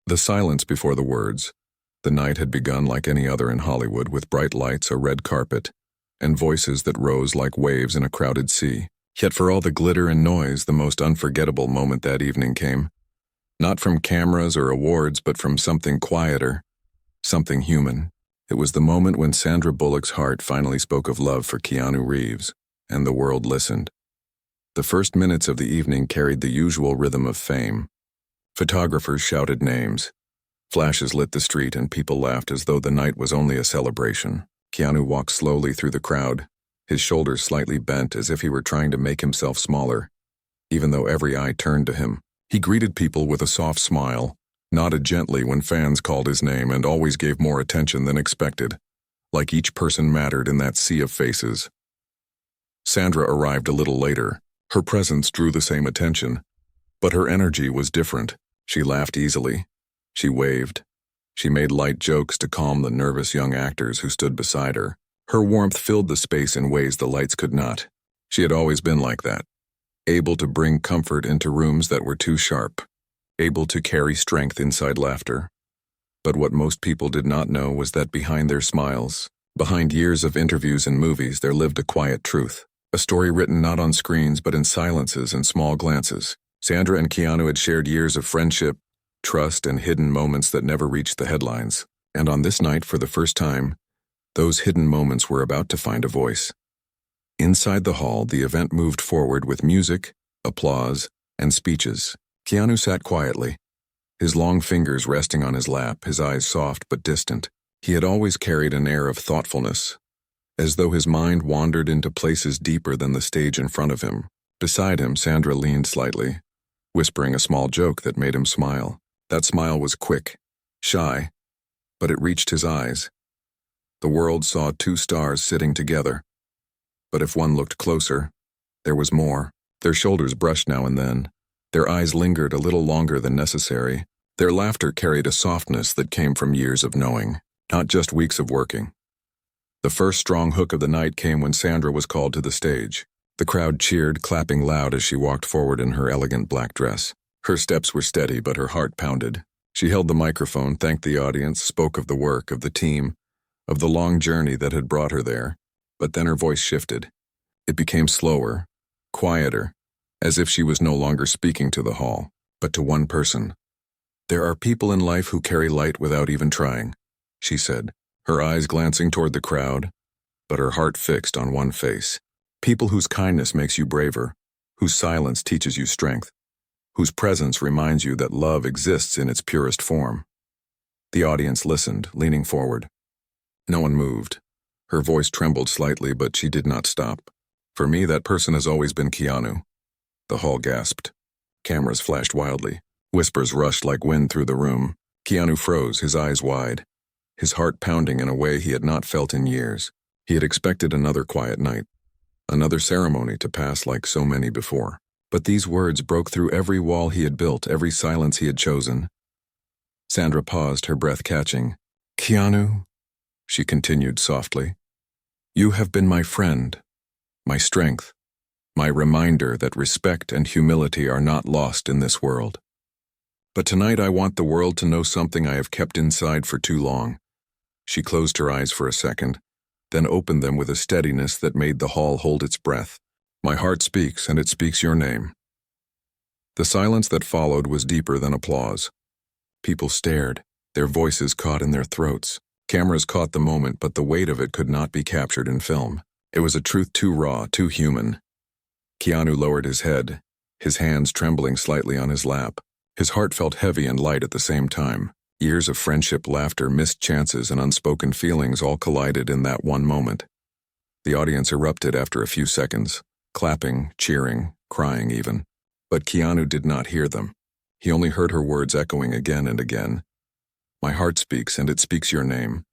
The silence before the words. The night had begun like any other in Hollywood, with bright lights, a red carpet, and voices that rose like waves in a crowded sea. Yet for all the glitter and noise, the most unforgettable moment that evening came. Not from cameras or awards, but from something quieter, something human. It was the moment when Sandra Bullock's heart finally spoke of love for Keanu Reeves, and the world listened. The first minutes of the evening carried the usual rhythm of fame. Photographers shouted names. Flashes lit the street and people laughed as though the night was only a celebration. Keanu walked slowly through the crowd, his shoulders slightly bent as if he were trying to make himself smaller. Even though every eye turned to him, he greeted people with a soft smile, nodded gently when fans called his name, and always gave more attention than expected, like each person mattered in that sea of faces. Sandra arrived a little later. Her presence drew the same attention, but her energy was different. She laughed easily. She waved. She made light jokes to calm the nervous young actors who stood beside her. Her warmth filled the space in ways the lights could not. She had always been like that, able to bring comfort into rooms that were too sharp, able to carry strength inside laughter. But what most people did not know was that behind their smiles, behind years of interviews and movies, there lived a quiet truth, a story written not on screens but in silences and small glances. Sandra and Keanu had shared years of friendship, trust, and hidden moments that never reached the headlines. And on this night, for the first time, those hidden moments were about to find a voice. Inside the hall, the event moved forward with music, applause, and speeches. Keanu sat quietly, his long fingers resting on his lap, his eyes soft but distant. He had always carried an air of thoughtfulness, as though his mind wandered into places deeper than the stage in front of him. Beside him, Sandra leaned slightly, whispering a small joke that made him smile. That smile was quick, shy, but it reached his eyes. The world saw two stars sitting together. But if one looked closer, there was more. Their shoulders brushed now and then. Their eyes lingered a little longer than necessary. Their laughter carried a softness that came from years of knowing, not just weeks of working. The first strong hook of the night came when Sandra was called to the stage. The crowd cheered, clapping loud as she walked forward in her elegant black dress. Her steps were steady, but her heart pounded. She held the microphone, thanked the audience, spoke of the work, of the team, of the long journey that had brought her there. But then her voice shifted. It became slower, quieter, as if she was no longer speaking to the hall, but to one person. "There are people in life who carry light without even trying," she said, her eyes glancing toward the crowd, but her heart fixed on one face. "People whose kindness makes you braver, whose silence teaches you strength, whose presence reminds you that love exists in its purest form." The audience listened, leaning forward. No one moved. Her voice trembled slightly, but she did not stop. "For me, that person has always been Keanu." The hall gasped. Cameras flashed wildly. Whispers rushed like wind through the room. Keanu froze, his eyes wide, his heart pounding in a way he had not felt in years. He had expected another quiet night, another ceremony to pass like so many before. But these words broke through every wall he had built, every silence he had chosen. Sandra paused, her breath catching. "Keanu," she continued softly, "you have been my friend, my strength, my reminder that respect and humility are not lost in this world. But tonight I want the world to know something I have kept inside for too long." She closed her eyes for a second, then opened them with a steadiness that made the hall hold its breath. "My heart speaks, and it speaks your name." The silence that followed was deeper than applause. People stared, their voices caught in their throats. Cameras caught the moment, but the weight of it could not be captured in film. It was a truth too raw, too human. Keanu lowered his head, his hands trembling slightly on his lap. His heart felt heavy and light at the same time. Years of friendship, laughter, missed chances, and unspoken feelings all collided in that one moment. The audience erupted after a few seconds, clapping, cheering, crying even. But Keanu did not hear them. He only heard her words echoing again and again. "My heart speaks, and it speaks your name."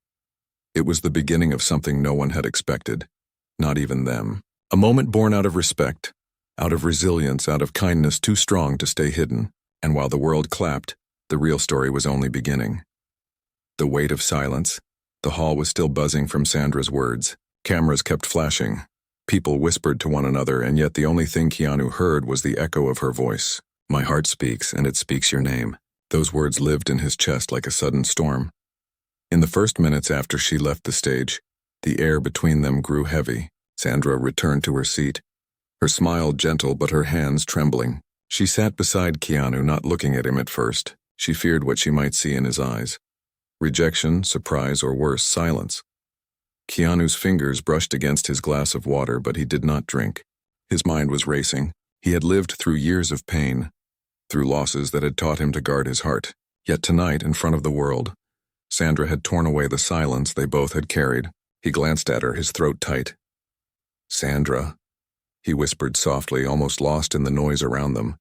It was the beginning of something no one had expected, not even them. A moment born out of respect, out of resilience, out of kindness too strong to stay hidden. And while the world clapped, the real story was only beginning. The weight of silence. The hall was still buzzing from Sandra's words. Cameras kept flashing. People whispered to one another, and yet the only thing Keanu heard was the echo of her voice. "My heart speaks, and it speaks your name." Those words lived in his chest like a sudden storm. In the first minutes after she left the stage, the air between them grew heavy. Sandra returned to her seat, her smile gentle but her hands trembling. She sat beside Keanu, not looking at him at first. She feared what she might see in his eyes. Rejection, surprise, or worse, silence. Keanu's fingers brushed against his glass of water, but he did not drink. His mind was racing. He had lived through years of pain, through losses that had taught him to guard his heart. Yet tonight, in front of the world, Sandra had torn away the silence they both had carried. He glanced at her, his throat tight. "Sandra," he whispered softly, almost lost in the noise around them.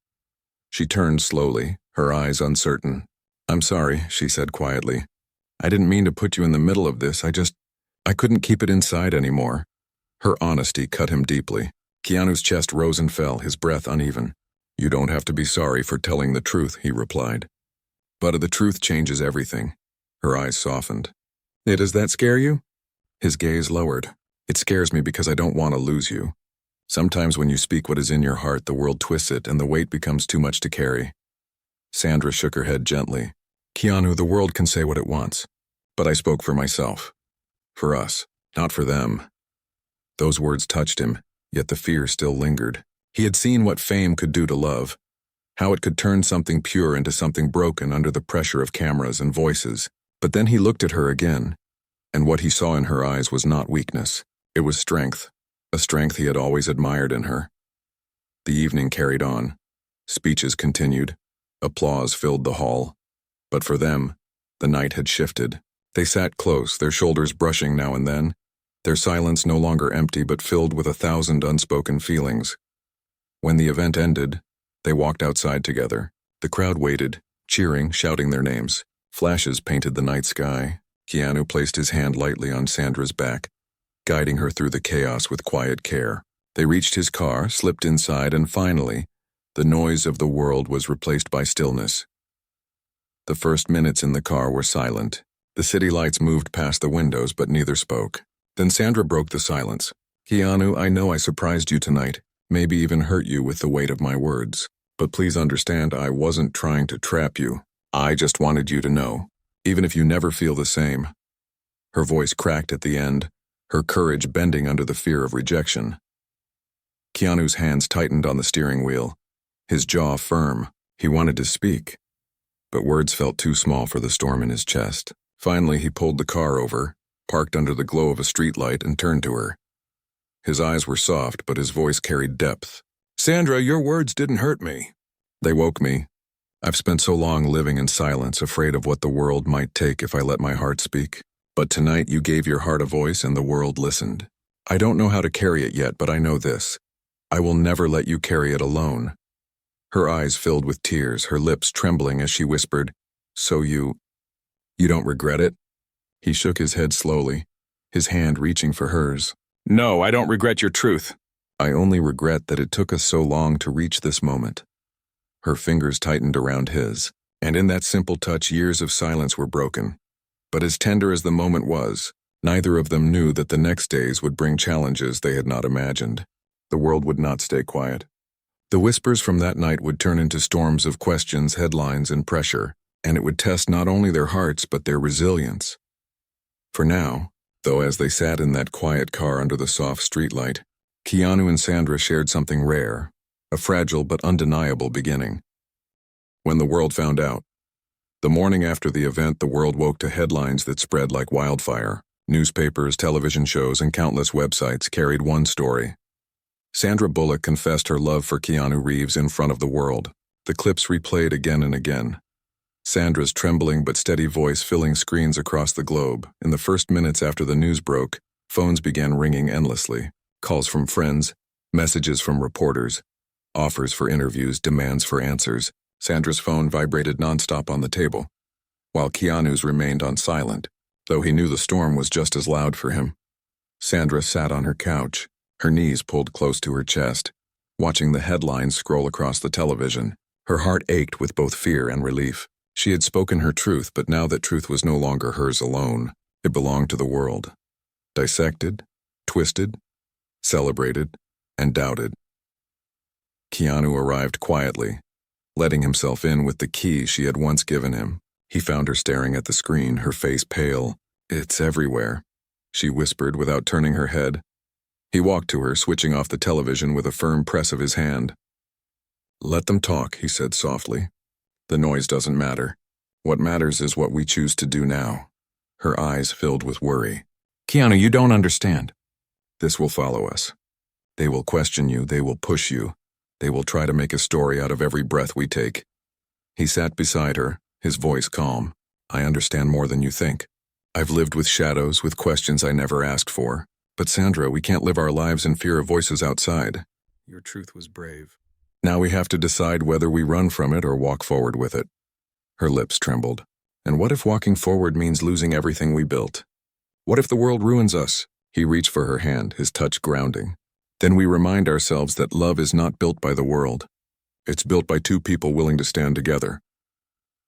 She turned slowly, her eyes uncertain. "I'm sorry," she said quietly. "I didn't mean to put you in the middle of this. I couldn't keep it inside anymore." Her honesty cut him deeply. Keanu's chest rose and fell, his breath uneven. "You don't have to be sorry for telling the truth," he replied. "But the truth changes everything." Her eyes softened. "Does that scare you?" His gaze lowered. "It scares me because I don't want to lose you. Sometimes when you speak what is in your heart, the world twists it and the weight becomes too much to carry." Sandra shook her head gently. "Keanu, the world can say what it wants. But I spoke for myself. For us, not for them." Those words touched him, yet the fear still lingered. He had seen what fame could do to love, how it could turn something pure into something broken under the pressure of cameras and voices. But then he looked at her again, and what he saw in her eyes was not weakness. It was strength, a strength he had always admired in her. The evening carried on. Speeches continued. Applause filled the hall. But for them, the night had shifted. They sat close, their shoulders brushing now and then, their silence no longer empty but filled with 1,000 unspoken feelings. When the event ended, they walked outside together. The crowd waited, cheering, shouting their names. Flashes painted the night sky. Keanu placed his hand lightly on Sandra's back, guiding her through the chaos with quiet care. They reached his car, slipped inside, and finally, the noise of the world was replaced by stillness. The first minutes in the car were silent. The city lights moved past the windows, but neither spoke. Then Sandra broke the silence. "Keanu, I know I surprised you tonight, maybe even hurt you with the weight of my words. But please understand, I wasn't trying to trap you. I just wanted you to know, even if you never feel the same." Her voice cracked at the end, her courage bending under the fear of rejection. Keanu's hands tightened on the steering wheel, his jaw firm. He wanted to speak, but words felt too small for the storm in his chest. Finally, he pulled the car over, parked under the glow of a streetlight, and turned to her. His eyes were soft, but his voice carried depth. "Sandra, your words didn't hurt me. They woke me. I've spent so long living in silence, afraid of what the world might take if I let my heart speak. But tonight you gave your heart a voice and the world listened. I don't know how to carry it yet, but I know this. I will never let you carry it alone." Her eyes filled with tears, her lips trembling as she whispered, "So you don't regret it?" He shook his head slowly, his hand reaching for hers. "No, I don't regret your truth. I only regret that it took us so long to reach this moment." Her fingers tightened around his, and in that simple touch years of silence were broken. But as tender as the moment was, neither of them knew that the next days would bring challenges they had not imagined. The world would not stay quiet. The whispers from that night would turn into storms of questions, headlines, and pressure, and it would test not only their hearts but their resilience. For now, though, as they sat in that quiet car under the soft streetlight, Keanu and Sandra shared something rare, a fragile but undeniable beginning. When the world found out. The morning after the event, the world woke to headlines that spread like wildfire. Newspapers, television shows, and countless websites carried one story. Sandra Bullock confessed her love for Keanu Reeves in front of the world. The clips replayed again and again. Sandra's trembling but steady voice filling screens across the globe. In the first minutes after the news broke, phones began ringing endlessly. Calls from friends, messages from reporters, offers for interviews, demands for answers. Sandra's phone vibrated nonstop on the table, while Keanu's remained on silent, though he knew the storm was just as loud for him. Sandra sat on her couch, her knees pulled close to her chest, watching the headlines scroll across the television. Her heart ached with both fear and relief. She had spoken her truth, but now that truth was no longer hers alone. It belonged to the world. Dissected, twisted, celebrated, and doubted. Keanu arrived quietly, letting himself in with the key she had once given him. He found her staring at the screen, her face pale. "It's everywhere," she whispered without turning her head. He walked to her, switching off the television with a firm press of his hand. "Let them talk," he said softly. "The noise doesn't matter. What matters is what we choose to do now." Her eyes filled with worry. "Keanu, you don't understand. This will follow us. They will question you, they will push you. They will try to make a story out of every breath we take." He sat beside her, his voice calm. "I understand more than you think. I've lived with shadows, with questions I never asked for. But Sandra, we can't live our lives in fear of voices outside. Your truth was brave. Now we have to decide whether we run from it or walk forward with it." Her lips trembled. "And what if walking forward means losing everything we built? What if the world ruins us?" He reached for her hand, his touch grounding. "Then we remind ourselves that love is not built by the world. It's built by two people willing to stand together."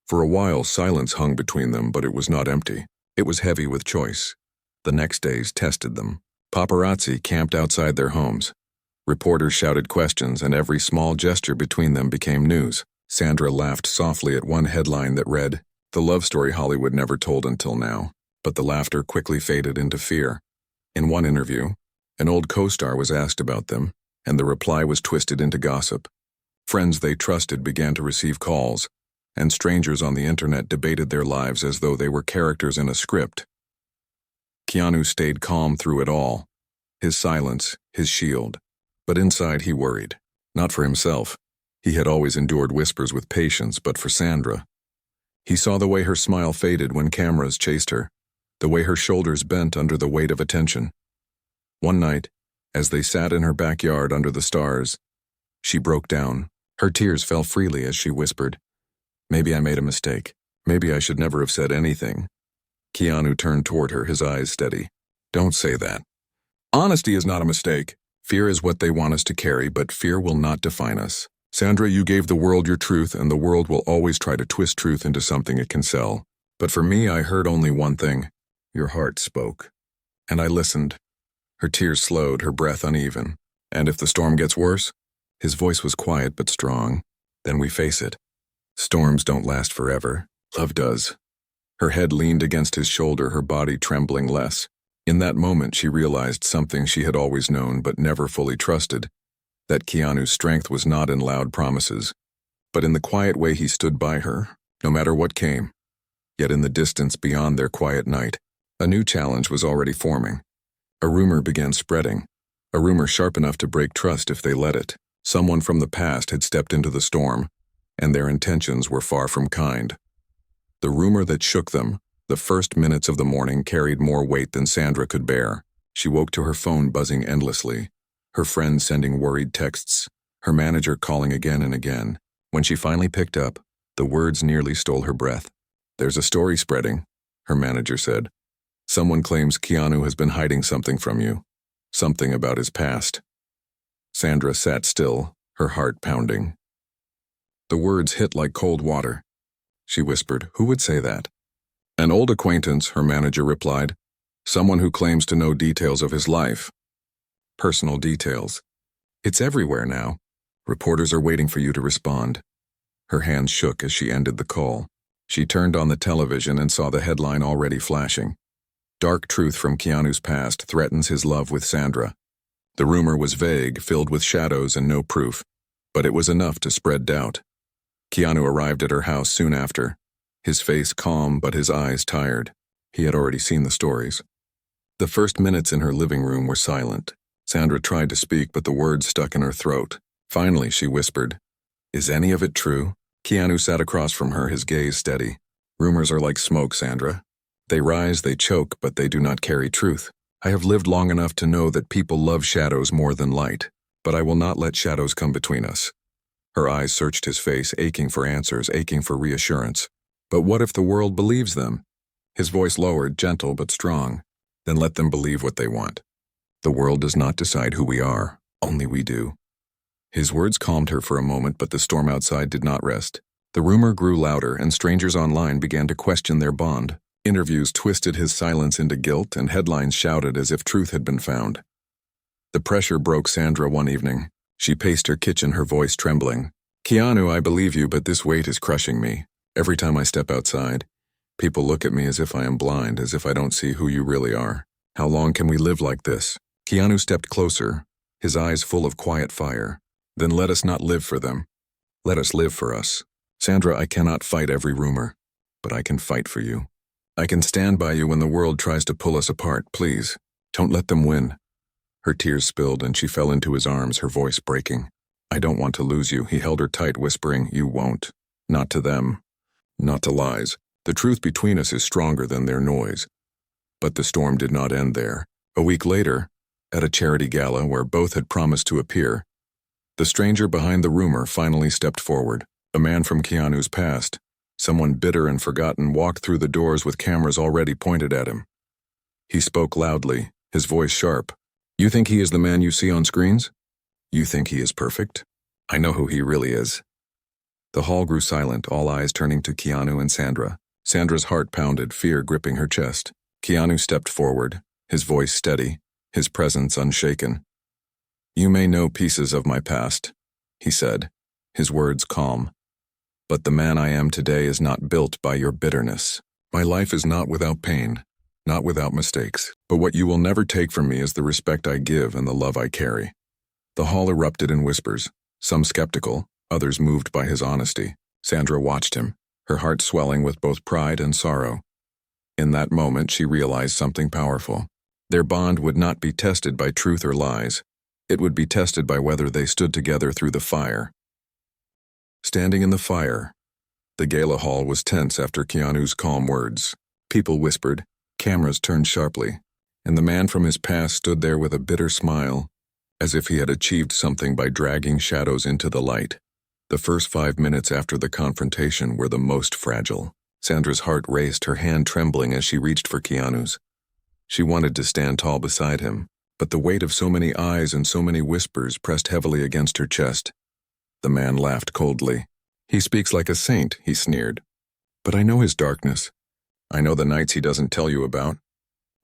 For a while, silence hung between them, but it was not empty. It was heavy with choice. The next days tested them. Paparazzi camped outside their homes. Reporters shouted questions, and every small gesture between them became news. Sandra laughed softly at one headline that read, "The love story Hollywood never told until now." But the laughter quickly faded into fear. In one interview, an old co-star was asked about them, and the reply was twisted into gossip. Friends they trusted began to receive calls, and strangers on the internet debated their lives as though they were characters in a script. Keanu stayed calm through it all, his silence, his shield. But inside he worried. Not for himself. He had always endured whispers with patience, but for Sandra. He saw the way her smile faded when cameras chased her, the way her shoulders bent under the weight of attention. One night, as they sat in her backyard under the stars, she broke down. Her tears fell freely as she whispered, "Maybe I made a mistake. Maybe I should never have said anything." Keanu turned toward her, his eyes steady. "Don't say that. Honesty is not a mistake. Fear is what they want us to carry, but fear will not define us. Sandra, you gave the world your truth, and the world will always try to twist truth into something it can sell. But for me, I heard only one thing. Your heart spoke. And I listened." Her tears slowed, her breath uneven. "And if the storm gets worse?" His voice was quiet but strong. "Then we face it. Storms don't last forever. Love does." Her head leaned against his shoulder, her body trembling less. In that moment, she realized something she had always known but never fully trusted, that Keanu's strength was not in loud promises, but in the quiet way he stood by her, no matter what came. Yet in the distance beyond their quiet night, a new challenge was already forming. A rumor began spreading, a rumor sharp enough to break trust if they let it. Someone from the past had stepped into the storm, and their intentions were far from kind. The rumor that shook them, the first minutes of the morning, carried more weight than Sandra could bear. She woke to her phone buzzing endlessly, her friends sending worried texts, her manager calling again and again. When she finally picked up, the words nearly stole her breath. "There's a story spreading," her manager said. "Someone claims Keanu has been hiding something from you, something about his past." Sandra sat still, her heart pounding. The words hit like cold water. She whispered, "Who would say that?" "An old acquaintance," her manager replied. "Someone who claims to know details of his life. Personal details. It's everywhere now. Reporters are waiting for you to respond." Her hands shook as she ended the call. She turned on the television and saw the headline already flashing. "Dark truth from Keanu's past threatens his love with Sandra." The rumor was vague, filled with shadows and no proof, but it was enough to spread doubt. Keanu arrived at her house soon after, his face calm but his eyes tired. He had already seen the stories. The first minutes in her living room were silent. Sandra tried to speak, but the words stuck in her throat. Finally, she whispered, "Is any of it true?" Keanu sat across from her, his gaze steady. "Rumors are like smoke, Sandra. They rise, they choke, but they do not carry truth. I have lived long enough to know that people love shadows more than light, but I will not let shadows come between us." Her eyes searched his face, aching for answers, aching for reassurance. "But what if the world believes them?" His voice lowered, gentle but strong. "Then let them believe what they want. The world does not decide who we are, only we do." His words calmed her for a moment, but the storm outside did not rest. The rumor grew louder, and strangers online began to question their bond. Interviews twisted his silence into guilt, and headlines shouted as if truth had been found. The pressure broke Sandra one evening. She paced her kitchen, her voice trembling. Keanu, I believe you, but this weight is crushing me. Every time I step outside, people look at me as if I am blind, as if I don't see who you really are. How long can we live like this? Keanu stepped closer, his eyes full of quiet fire. Then let us not live for them. Let us live for us. Sandra, I cannot fight every rumor, but I can fight for you. I can stand by you when the world tries to pull us apart, please. Don't let them win. Her tears spilled and she fell into his arms, her voice breaking. I don't want to lose you. He held her tight, whispering, you won't. Not to them. Not to lies. The truth between us is stronger than their noise. But the storm did not end there. A week later, at a charity gala where both had promised to appear, the stranger behind the rumor finally stepped forward. A man from Keanu's past, someone bitter and forgotten, walked through the doors with cameras already pointed at him. He spoke loudly, his voice sharp. You think he is the man you see on screens? You think he is perfect? I know who he really is. The hall grew silent, all eyes turning to Keanu and Sandra. Sandra's heart pounded, fear gripping her chest. Keanu stepped forward, his voice steady, his presence unshaken. You may know pieces of my past, he said, his words calm. But the man I am today is not built by your bitterness. My life is not without pain, not without mistakes. But what you will never take from me is the respect I give and the love I carry. The hall erupted in whispers, some skeptical, others moved by his honesty. Sandra watched him, her heart swelling with both pride and sorrow. In that moment, she realized something powerful. Their bond would not be tested by truth or lies. It would be tested by whether they stood together through the fire. Standing in the fire, the gala hall was tense after Keanu's calm words. People whispered, cameras turned sharply, and the man from his past stood there with a bitter smile, as if he had achieved something by dragging shadows into the light. The first 5 minutes after the confrontation were the most fragile. Sandra's heart raced, her hand trembling as she reached for Keanu's. She wanted to stand tall beside him, but the weight of so many eyes and so many whispers pressed heavily against her chest. The man laughed coldly. He speaks like a saint, he sneered. But I know his darkness. I know the nights he doesn't tell you about.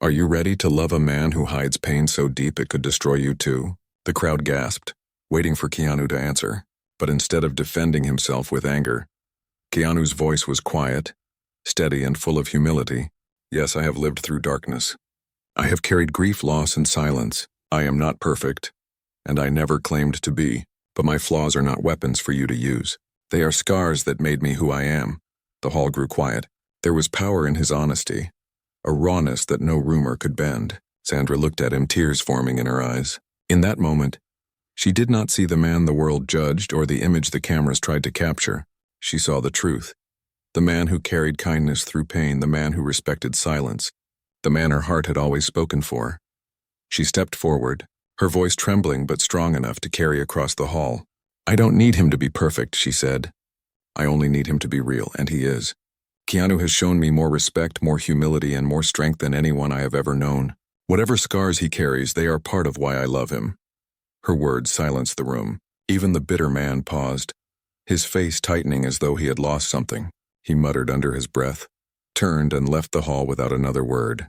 Are you ready to love a man who hides pain so deep it could destroy you too? The crowd gasped, waiting for Keanu to answer. But instead of defending himself with anger, Keanu's voice was quiet, steady and full of humility. Yes, I have lived through darkness. I have carried grief, loss, and silence. I am not perfect, and I never claimed to be, but my flaws are not weapons for you to use. They are scars that made me who I am. The hall grew quiet. There was power in his honesty, a rawness that no rumor could bend. Sandra looked at him, tears forming in her eyes. In that moment, she did not see the man the world judged or the image the cameras tried to capture. She saw the truth. The man who carried kindness through pain, the man who respected silence, the man her heart had always spoken for. She stepped forward, her voice trembling but strong enough to carry across the hall. I don't need him to be perfect, she said. I only need him to be real, and he is. Keanu has shown me more respect, more humility, and more strength than anyone I have ever known. Whatever scars he carries, they are part of why I love him. Her words silenced the room. Even the bitter man paused, his face tightening as though he had lost something. He muttered under his breath, turned and left the hall without another word.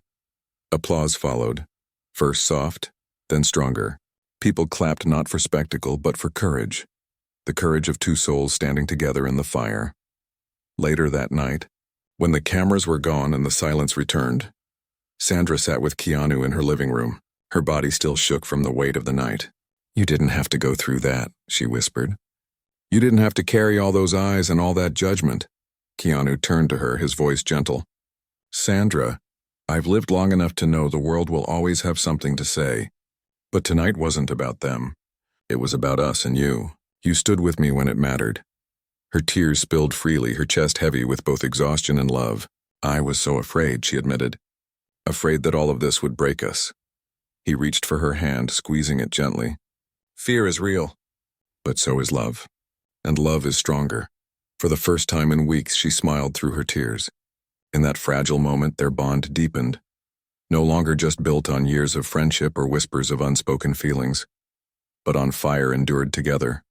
Applause followed, first soft, then stronger. People clapped not for spectacle but for courage, the courage of two souls standing together in the fire. Later that night, when the cameras were gone and the silence returned, Sandra sat with Keanu in her living room, her body still shook from the weight of the night. You didn't have to go through that, she whispered. You didn't have to carry all those eyes and all that judgment. Keanu turned to her, his voice gentle. Sandra, I've lived long enough to know the world will always have something to say. But tonight wasn't about them. It was about us and you. You stood with me when it mattered. Her tears spilled freely, her chest heavy with both exhaustion and love. I was so afraid, she admitted. Afraid that all of this would break us. He reached for her hand, squeezing it gently. Fear is real, but so is love. And love is stronger. For the first time in weeks, she smiled through her tears. In that fragile moment, their bond deepened, no longer just built on years of friendship or whispers of unspoken feelings, but on fire endured together.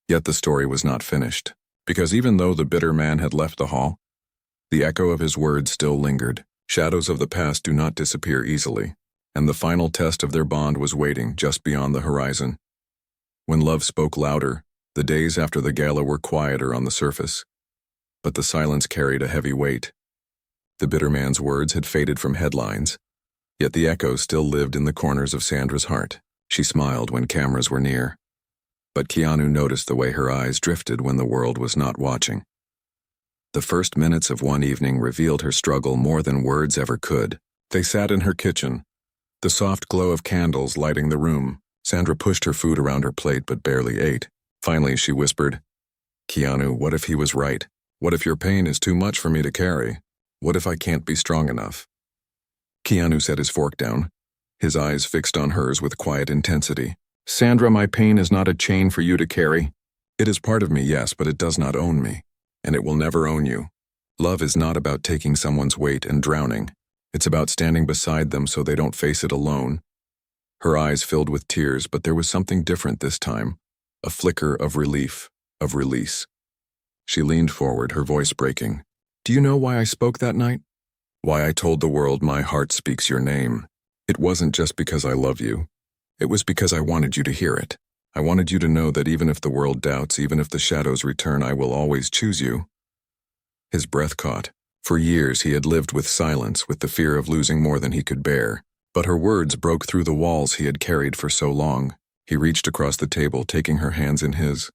Yet the story was not finished, because even though the bitter man had left the hall, the echo of his words still lingered. Shadows of the past do not disappear easily, and the final test of their bond was waiting just beyond the horizon. When love spoke louder, The days after the gala were quieter on the surface, but the silence carried a heavy weight. The bitter man's words had faded from headlines, yet the echoes still lived in the corners of Sandra's heart. She smiled when cameras were near, but Keanu noticed the way her eyes drifted when the world was not watching. The first minutes of one evening revealed her struggle more than words ever could. They sat in her kitchen, the soft glow of candles lighting the room. Sandra pushed her food around her plate but barely ate. Finally, she whispered, "Keanu, what if he was right? What if your pain is too much for me to carry? What if I can't be strong enough?" Keanu set his fork down, his eyes fixed on hers with quiet intensity. "Sandra, my pain is not a chain for you to carry. It is part of me, yes, but it does not own me, and it will never own you. Love is not about taking someone's weight and drowning. It's about standing beside them so they don't face it alone." Her eyes filled with tears, but there was something different this time, a flicker of relief, of release. She leaned forward, her voice breaking. "Do you know why I spoke that night? Why I told the world my heart speaks your name? It wasn't just because I love you. It was because I wanted you to hear it. I wanted you to know that even if the world doubts, even if the shadows return, I will always choose you." His breath caught. For years he had lived with silence, with the fear of losing more than he could bear. But her words broke through the walls he had carried for so long. He reached across the table, taking her hands in his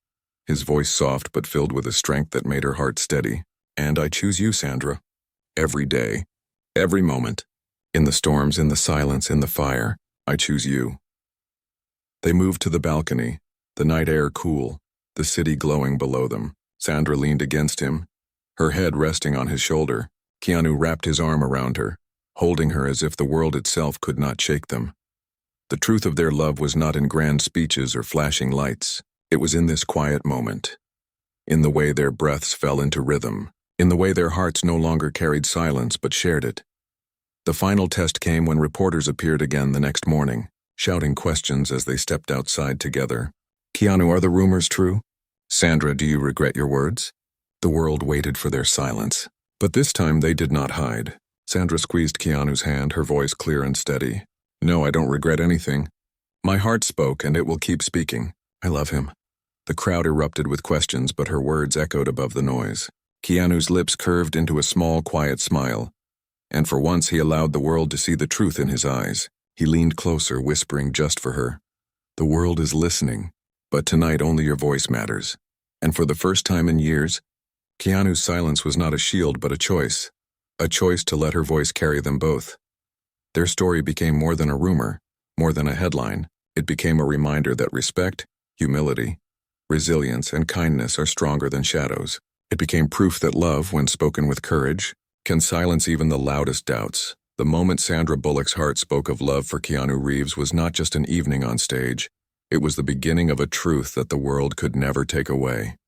voice soft but filled with a strength that made her heart steady. "And I choose you, Sandra. Every day. Every moment. In the storms, in the silence, in the fire. I choose you." They moved to the balcony, the night air cool, the city glowing below them. Sandra leaned against him, her head resting on his shoulder. Keanu wrapped his arm around her, holding her as if the world itself could not shake them. The truth of their love was not in grand speeches or flashing lights. It was in this quiet moment, in the way their breaths fell into rhythm, in the way their hearts no longer carried silence but shared it. The final test came when reporters appeared again the next morning, shouting questions as they stepped outside together. "Keanu, are the rumors true? Sandra, do you regret your words?" The world waited for their silence, but this time they did not hide. Sandra squeezed Keanu's hand, her voice clear and steady. "No, I don't regret anything. My heart spoke, and it will keep speaking. I love him." The crowd erupted with questions, but her words echoed above the noise. Keanu's lips curved into a small, quiet smile, and for once he allowed the world to see the truth in his eyes. He leaned closer, whispering just for her, "The world is listening, but tonight only your voice matters." And for the first time in years, Keanu's silence was not a shield but a choice to let her voice carry them both. Their story became more than a rumor, more than a headline. It became a reminder that respect, humility, resilience, and kindness are stronger than shadows. It became proof that love, when spoken with courage, can silence even the loudest doubts. The moment Sandra Bullock's heart spoke of love for Keanu Reeves was not just an evening on stage. It was the beginning of a truth that the world could never take away.